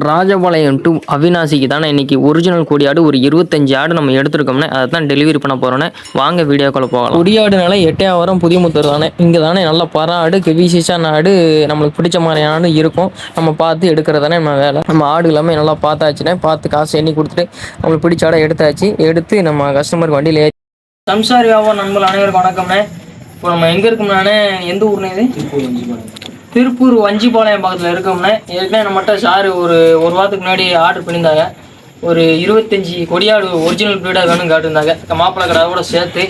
Rajapalayam to அவினாசிக்கு தானே இன்றைக்கி original கொடியாடு ஒரு 25 ஆடு நம்ம எடுத்துருக்கோம்னே அதை தான் டெலிவரி பண்ண போகிறோன்னே. வாங்க வீடியோக்குள்ளே போகலாம். கொடியாடுனால எட்டையாவரம் புதியமுத்தூர் தானே. இங்கே தானே நல்ல பற ஆடு விசேஷான ஆடு நம்மளுக்கு பிடிச்ச மாதிரியான ஆடு இருக்கும். நம்ம பார்த்து எடுக்கிறது தானே நம்ம வேலை. நம்ம ஆடு எல்லாமே நல்லா பார்த்தாச்சுனே, பார்த்து காசு எண்ணி கொடுத்துட்டு நம்மளுக்கு பிடிச்ச ஆடை எடுத்தாச்சு. எடுத்து நம்ம கஸ்டமருக்கு வண்டியில் ஏற்றி. சம்சாரி வியாபாரம் நண்பர்கள் அனைவருக்கும் வணக்கம்ண்ணே. இப்போ நம்ம எங்கே இருக்கோம்னானே, எந்த ஊர்னே இது? திருப்பூர் வஞ்சிபாளையம் பக்கத்தில் இருக்கோம்னே. ஏற்கனவே நம்மகிட்ட சார் ஒரு வாரத்துக்கு முன்னாடி ஆர்டர் பண்ணியிருந்தாங்க. ஒரு 25 கொடியாடு ஒரிஜினல் ப்ரீடாக வேணும்னு காட்டியிருந்தாங்க. மாப்பிள்ளை கடாவோட சேர்த்து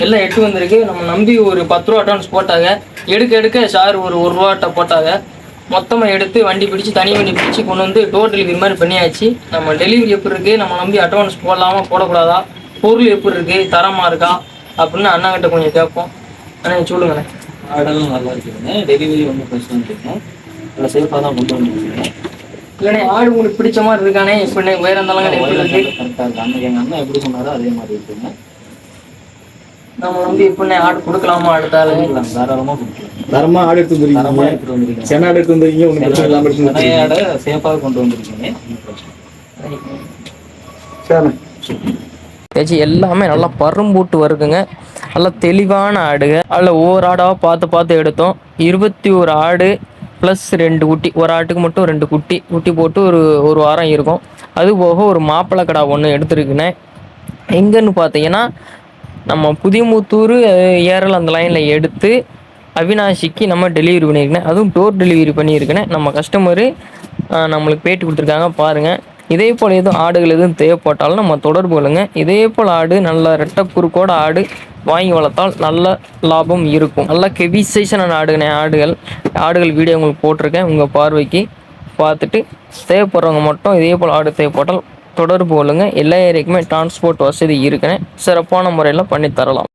எல்லாம் எட்டு வந்திருக்கு. நம்ம நம்பி ஒரு 10 ரூபா அட்வான்ஸ் போட்டாங்க. எடுக்க சார் ஒரு ரூபாட்ட போட்டாங்க. மொத்தமாக எடுத்து வண்டி பிடிச்சி தனி வண்டி பிடிச்சி கொண்டு வந்து டோர் டெலிவரி மாதிரி பண்ணியாச்சு. நம்ம டெலிவரி எப்படி இருக்குது, நம்ம நம்பி அட்வான்ஸ் போடலாமா போடக்கூடாதா, பொருள் எப்படி இருக்குது, தரமாக இருக்கா அப்படின்னு அண்ணாங்கிட்ட கொஞ்சம் கேட்போம். அண்ணா சொல்லுங்கண்ணே. ஆடெல்லாம் நல்லா இருக்குதுங்க. டெலிவரி ஒன்றும் பிரச்சனை இருக்குங்க. நல்லா சேஃபாக தான் கொண்டு வந்துருக்கீங்க. இல்லைண்ணே, ஆடு உங்களுக்கு பிடிச்ச மாதிரி இருக்கானே. எப்படிண்ணே வேறு இருந்தாலும் கரெக்டாக இருக்கு. எங்கள் அண்ணன் எப்படி சொன்னாரோ அதே மாதிரி இருக்குங்க. நம்ம வந்து எப்படிண்ணே ஆடு கொடுக்கலாமா? அடுத்தாலும் தாராளமாக கொடுக்கலாம். தரமாக ஆடு எடுத்து வந்துருக்கீங்க. சென்னை ஆடு எடுத்து வந்துருக்கீங்க. ஒன்றும் பிரச்சனை இல்லாமல் நிறைய ஆடை சேஃபாக கொண்டு வந்துருக்கீங்க. சரி, எல்லாமே நல்லா பரும்பூட்டு வருதுங்க. நல்லா தெளிவான ஆடுங்க. அதில் ஒவ்வொரு ஆடாக பார்த்து எடுத்தோம். 21 ஆடு ப்ளஸ் 2 குட்டி. ஒரு ஆட்டுக்கு மட்டும் 2 குட்டி போட்டு ஒரு வாரம் இருக்கும். அது போக ஒரு மாப்பிள்ளை கடா ஒன்று எடுத்துருக்குண்ணே. எங்கன்னு பார்த்தீங்கன்னா நம்ம புதியமுத்தூர் ஏரல் அந்த லைனில் எடுத்து அவினாசிக்கு நம்ம டெலிவரி பண்ணியிருக்கேன். அதுவும் டோர் டெலிவரி பண்ணியிருக்கேன். நம்ம கஸ்டமரு நம்மளுக்கு பேட்டி கொடுத்துருக்காங்க பாருங்கள். இதே போல் எதுவும் ஆடுகள் எதுவும் தேவைப்பட்டாலும் நம்ம தொடர்பு கொள்ளுங்க. இதே போல் ஆடு நல்ல ரெட்டை குறுக்கோட ஆடு வாங்கி வளர்த்தால் நல்ல லாபம் இருக்கும். நல்ல கெவிசேஷனான ஆடுகள் வீடியோ உங்களுக்கு போட்டிருக்கேன். உங்கள் பார்வைக்கு பார்த்துட்டு தேவைப்படுறவங்க மட்டும் இதே போல் ஆடு தேவைப்பட்டால் தொடர்பு கொள்ளுங்க. எல்லா ஏரியாக்குமே டிரான்ஸ்போர்ட் வசதி இருக்குன்னு சிறப்பான முறையில் பண்ணி தரலாம்.